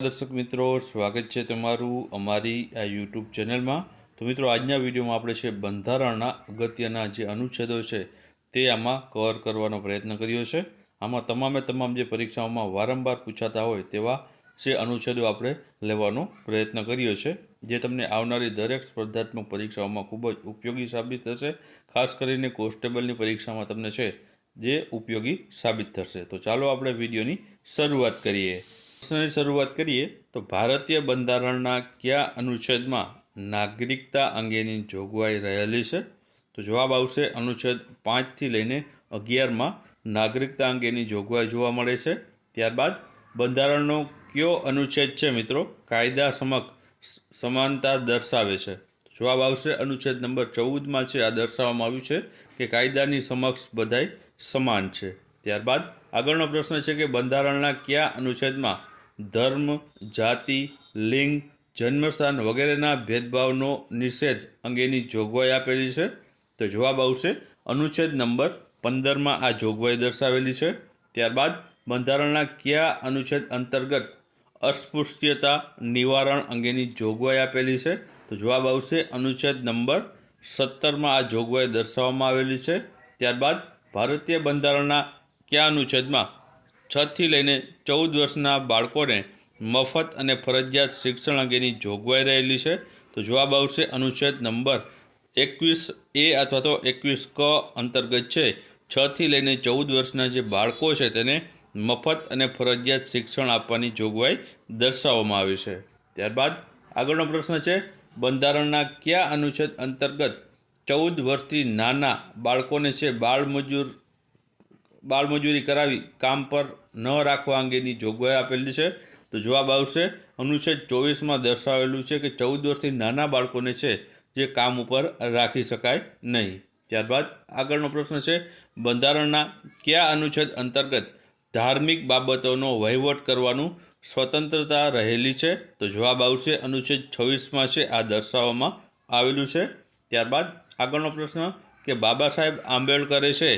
दर्शक मित्रों, स्वागत है तमारू अमारी आ यूट्यूब चेनल में। तो मित्रों, आजना वीडियो में आपणे छे बंधारणना अगत्यना जे अनुच्छेदों छे ते आमां कवर करवानो प्रयत्न कर्यो छे। आमां तमामे तमाम जे परीक्षाओमां वारंवार पूछाता होय तेवा जे अनुच्छेदों आपणे लेवानो प्रयत्न कर्यो छे, जे तमने आवनारी दरेक स्पर्धात्मक परीक्षाओमां खूब ज उपयोगी साबित थशे। खास करीने कोन्स्टेबलनी परीक्षामां तमने छे जे उपयोगी साबित थशे। तो चालो आपणे विडियोनी शरूआत करीए। प्रश्ननी शरूआत करिए तो भारतीय बंधारणना क्या अनुच्छेद में नागरिकता अंगेनी जोगवाई रहेली छे? तो जवाब आवशे अनुच्छेद 5 थी लईने 11 में नागरिकता अंगेनी जोगवाई जोवा मळे छे। त्यारबाद बंधारणनो क्यो अनुच्छेद छे मित्रों कायदा समक्ष समानता दर्शावे छे? जवाब आवशे अनुच्छेद नंबर 14 में छे आ दर्शाववामां आव्युं छे के कायदानी समक्ष बधाय समान छे। त्यारबाद आगळनो प्रश्न छे के बंधारणना क्या अनुच्छेद में धर्म, जाति, लिंग, जन्मस्थान वगैरेना भेदभावनो निषेध अंगेनी जोगवाई आपेली छे? तो जवाब आवशे अनुच्छेद नंबर 15 में आ जोगवाई दर्शावेली छे। त्यारबाद बंधारणना क्या अनुच्छेद अंतर्गत अस्पृश्यता निवारण अंगेनी जोगवाई आपेली छे? तो जवाब आवशे अनुच्छेद नंबर 17 में आ जोगवाई दर्शाववामां आवेली छे। त्यारबाद भारतीय बंधारणना क्या अनुच्छेद में 6 થી લઈને 14 વર્ષના બાળકોને મફત અને ફરજિયાત શિક્ષણ અંગેની જોગવાઈ રહેલી છે? તો જવાબ આવશે અનુચ્છેદ નંબર 21A અથવા તો 21ક અંતર્ગત છે 6 થી લઈને 14 વર્ષના જે બાળકો છે તેને મફત અને ફરજિયાત શિક્ષણ આપવાની જોગવાઈ દર્શાવવામાં આવી છે। ત્યારબાદ આગળનો પ્રશ્ન છે બંધારણના કયા અનુચ્છેદ અંતર્ગત 14 વર્ષથી નાના બાળકોને છે બાળમજૂરી કરાવી કામ પર ન રાખવા અંગેની જોગવાઈ આપેલી છે? તો જવાબ આવશે અનુચ્છેદ 24 માં દર્શાવેલું છે કે 14 વર્ષથી નાના બાળકોને છે જે કામ ઉપર રાખી શકાય નહીં। ત્યારબાદ આગળનો પ્રશ્ન છે બંધારણના કયા અનુચ્છેદ અંતર્ગત ધાર્મિક બાબતોનો વહીવટ કરવાનું સ્વતંત્રતા રહેલી છે? તો જવાબ આવશે અનુચ્છેદ 26 માં છે આ દર્શાવવામાં આવેલું છે। ત્યારબાદ આગળનો પ્રશ્ન કે બાબા સાહેબ આંબેડકરે છે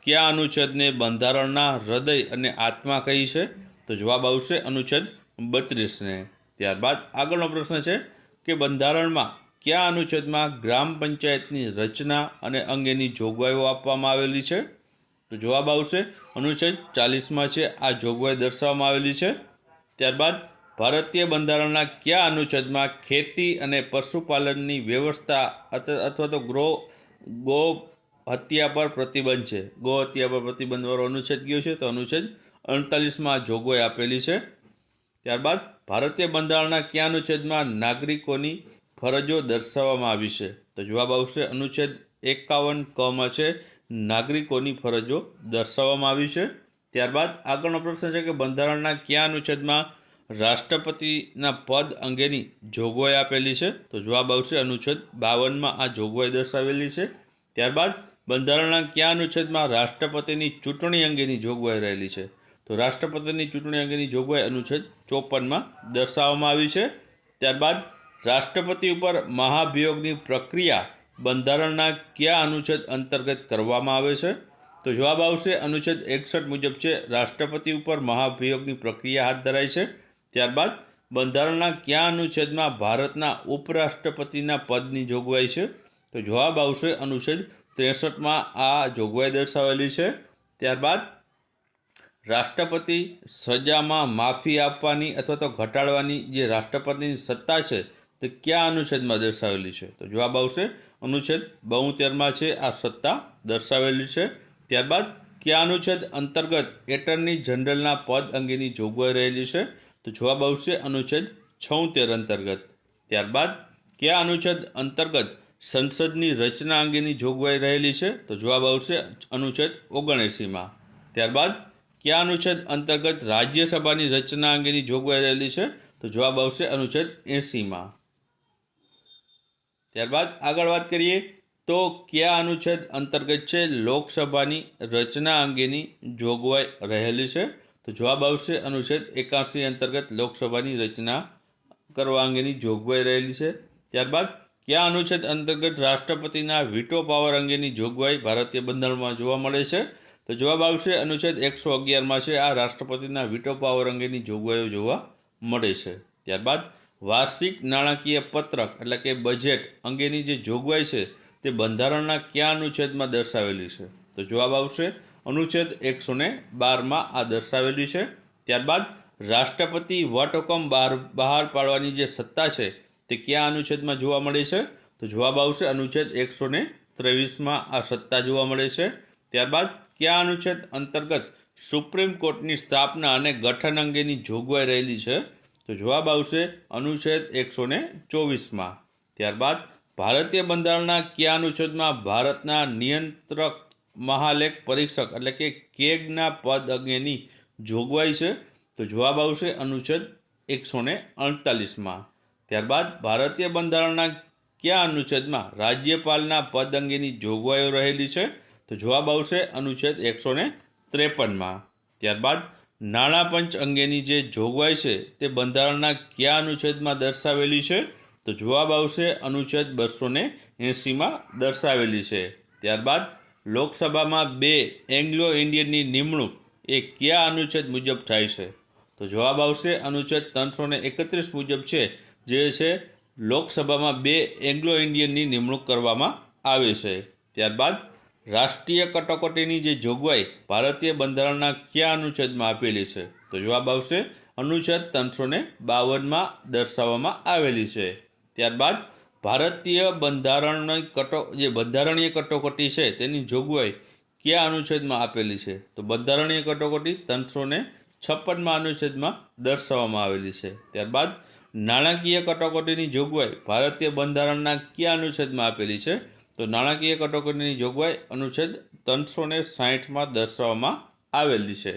क्या अनुच्छेद ने बंधारणना हृदय अने आत्मा कही है? तो जवाब आवशे अनुच्छेद 32 ने। त्यारबाद आगळनो प्रश्न है कि बंधारण में क्या अनुच्छेद में ग्राम पंचायतनी रचना अने अंगेनी जोगवाईओ आपवामां आवेली छे? तो जवाब आवशे अनुच्छेद 40 में छे आ जोगवाई दर्शाववामां आवेली छे। त्यारबाद भारतीय बंधारणना क्या अनुच्छेद में खेती अने पशुपालननी व्यवस्था अथवा तो गो हत्या पर प्रतिबंध है? गो हत्या पर प्रतिबंध वाळो अनुच्छेद कयो छे? तो अनुच्छेद 38 में जोगवाई आपेली छे। त्यारबाद भारतीय बंधारणना क्या अनुच्छेद में नागरिकोनी फरजो दर्शाववामां आवी छे? तो जवाब आवशे अनुच्छेद 51क में छे नागरिकोनी फरजो दर्शाववामां आवी छे। त्यारबाद आगळनो प्रश्न है कि बंधारणना क्या अनुच्छेद में राष्ट्रपतिना पद अंगेनी जोगवाई आपेली छे? तो जवाब आवशे अनुच्छेद 52 में आ जोगवाई दर्शावेली छे। त्यारबाद बंधारणना क्या अनुच्छेद में राष्ट्रपतिनी चूंटणी अंगेनी जोगवाई रहेली छे? तो राष्ट्रपतिनी चूंटणी अंगेनी जोगवाई अनुच्छेद 54 में दर्शाववामां आवी छे। त्यारबाद राष्ट्रपति पर महाभियोगनी प्रक्रिया बंधारणना क्या अनुच्छेद अंतर्गत करवामां आवे छे? तो जवाब आवशे अनुच्छेद 61 मुजब छे राष्ट्रपति पर महाभियोगनी प्रक्रिया हाथ धराय छे। त्यारबाद बंधारणना क्या अनुच्छेद में भारतना उपराष्ट्रपतिना पदनी जोगवाई छे? तो जवाब आवशे अनुच्छेद 63 में आ जोगवाई दर्शावेली है। त्यारबाद राष्ट्रपति सजा में माफी आपवानी अथवा तो घटाड़वानी जे राष्ट्रपति सत्ता है तो क्या अनुच्छेद में दर्शावेली है? तो जवाब आवशे अनुच्छेद 72 में है आ सत्ता दर्शावेली है। त्यारबाद क्या अनुच्छेद अंतर्गत एटर्नी जनरलना पद अंगेनी जोगवाई रहेली है? तो जवाब आवशे अनुच्छेद 76 अंतर्गत। त्यारबाद क्या अनुच्छेद अंतर्गत संसदनी रचना अंगेनी जोगवाई रहेली है? तो जवाब आवशे अनुच्छेद 79 में। त्यारबाद क्या अनुच्छेद अंतर्गत राज्यसभानी रचना अंगेनी जोगवाई रहेली है? तो जवाब आवशे अनुच्छेद 80 में। त्यारबाद आगळ वात करीए तो क्या अनुच्छेद अंतर्गत है लोकसभानी रचना अंगेनी जोगवाई रहेली है? तो जवाब आवशे अनुच्छेद 81 अंतर्गत लोकसभानी रचना करवा अंगेनी जोगवाई रहेली है। त्यारबाद क्या अनुच्छेद अंतर्गत राष्ट्रपतिना वीटो पावर अंगेनी जोगवाई भारतीय बंधारण में जोवा मळे छे? तो जवाब आवशे अनुच्छेद 111 में छे आ राष्ट्रपतिना वीटो पावर अंगेनी जोगवाईओ जोवा મળે છે। ત્યારબાદ વાર્ષિક નાણાકીય પત્રક એટલે કે બજેટ અંગેની જે જોગવાઈ છે તે બંધારણના કયા અનુચ્છેદમાં દર્શાવેલી છે? તો જવાબ આવશે અનુચ્છેદ 112માં આ દર્શાવેલી છે। ત્યારબાદ રાષ્ટ્રપતિ વટહુકમ બહાર પાડવાની જે સત્તા છે તે કયા અનુચ્છેદમાં જોવા મળે છે? તો જવાબ આવશે અનુચ્છેદ 123માં આ સત્તા જોવા મળે છે। ત્યારબાદ કયા અનુચ્છેદ અંતર્ગત સુપ્રીમ કોર્ટની સ્થાપના અને ગઠન અંગેની જોગવાઈ રહેલી છે? તો જવાબ આવશે અનુચ્છેદ 124માં। ત્યારબાદ ભારતીય બંધારણના કયા અનુચ્છેદમાં ભારતના નિયંત્રક મહાલેખ પરીક્ષક એટલે કે કેગના પદ અંગેની જોગવાઈ છે? તો જવાબ આવશે અનુચ્છેદ 148માં। ત્યારબાદ ભારતીય બંધારણના કયા અનુચ્છેદમાં રાજ્યપાલના પદ અંગેની જોગવાઈઓ રહેલી છે? તો જવાબ આવશે અનુચ્છેદ 153માં। ત્યારબાદ નાણાં પંચ અંગેની જે જોગવાઈ છે તે બંધારણના કયા અનુચ્છેદમાં દર્શાવેલી છે? તો જવાબ આવશે અનુચ્છેદ 280માં દર્શાવેલી છે। ત્યારબાદ લોકસભામાં 2 એંગ્લો ઇન્ડિયનની નિમણૂક એ કયા અનુચ્છેદ મુજબ થાય છે? તો જવાબ આવશે અનુચ્છેદ 331 મુજબ છે, જે છે લોકસભામાં 2 એંગ્લો ઇન્ડિયનની નિમણૂક કરવામાં આવે છે। ત્યારબાદ રાષ્ટ્રીય કટોકટીની જે જોગવાઈ ભારતીય બંધારણના કયા અનુચ્છેદમાં આપેલી છે? તો જવાબ આવશે અનુચ્છેદ 352માં દર્શાવવામાં આવેલી છે। ત્યારબાદ ભારતીય બંધારણીય કટોકટી છે તેની જોગવાઈ કયા અનુચ્છેદમાં આપેલી છે? તો બંધારણીય કટોકટી 356માં અનુચ્છેદમાં દર્શાવવામાં આવેલી છે। ત્યારબાદ નાણાકીય કટોકટીની જોગવાઈ ભારતીય બંધારણના કયા અનુચ્છેદમાં આપેલી છે? તો નાણાકીય કટોકટીની જોગવાઈ અનુચ્છેદ 360માં દર્શાવવામાં આવેલી છે।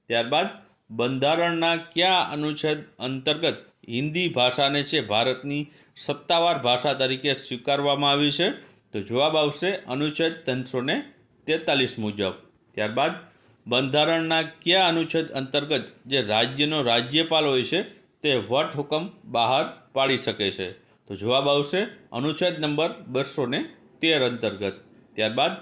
ત્યારબાદ બંધારણના કયા અનુચ્છેદ અંતર્ગત હિન્દી ભાષાને છે ભારતની સત્તાવાર ભાષા તરીકે સ્વીકારવામાં આવી છે? તો જવાબ આવશે અનુચ્છેદ 343 મુજબ। ત્યારબાદ બંધારણના કયા અનુચ્છેદ અંતર્ગત જે રાજ્યનો રાજ્યપાલ હોય છે તે વટહુકમ બહાર પાડી શકે છે? તો જવાબ આવશે અનુચ્છેદ નંબર 213 અંતર્ગત। ત્યારબાદ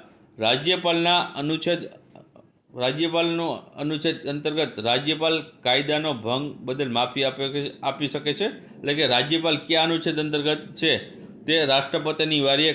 રાજ્યપાલનો અનુચ્છેદ અંતર્ગત રાજ્યપાલ કાયદાનો ભંગ બદલ માફી આપી શકે છે? એટલે કે રાજ્યપાલ કયા અનુચ્છેદ અંતર્ગત છે તે રાષ્ટ્રપતિની વારીએ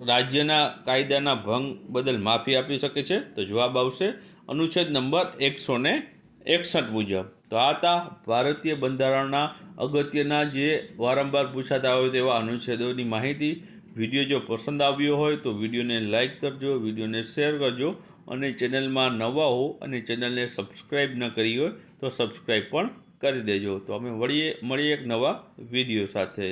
રાજ્યના કાયદાના ભંગ બદલ માફી આપી શકે છે? તો જવાબ આવશે અનુચ્છેદ નંબર 161 મુજબ। તો આ હતા ભારતીય બંધારણના અગત્યના જે વારંવાર પૂછાતા હોય તેવા અનુચ્છેદોની માહિતી। વિડીયો જો પસંદ આવ્યો હોય તો વિડીયોને લાઇક કરજો, વિડીયોને શેર કરજો, અને ચેનલમાં નવા હો અને ચેનલને સબસ્ક્રાઈબ ન કરી હોય તો સબસ્ક્રાઈબ પણ કરી દેજો। તો અમે મળીએ એક નવા વિડીયો સાથે।